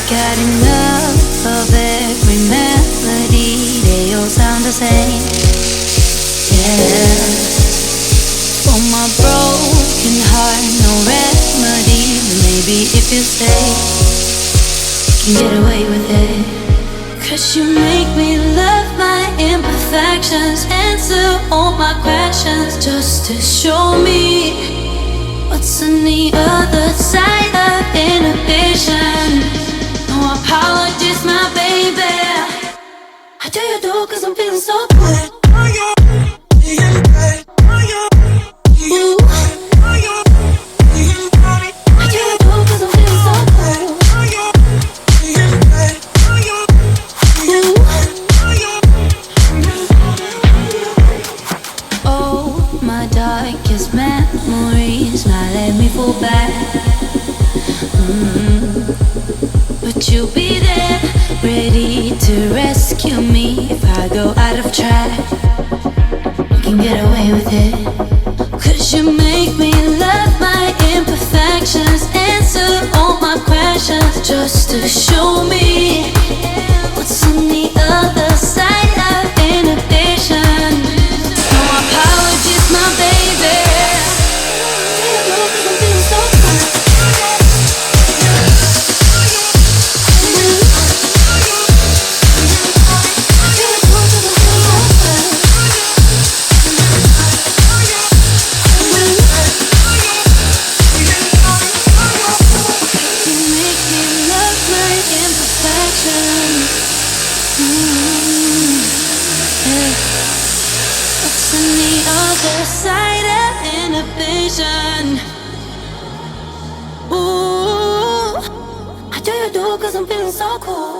got enough of every melody. They all sound the same. Yeah. For my broken heart, no remedy. But maybe if you stay, you can get away with it. 'Cause you make me love my imperfections, answer all my questions, just to show me what's on the other side of inhibition. No apologies, my baby. I do you do 'cause I'm feeling so good. Ooh. Darkest memories might let me fall back. But you'll be there, ready to rescue me if I go out of track. You can get away with it. 'Cause you make me love my imperfections, answer all my questions, just to show me what's on the other side of inhibition. No apologies, my baby. Side of inhibition. Ooh, I do you do 'cause I'm feeling so cool.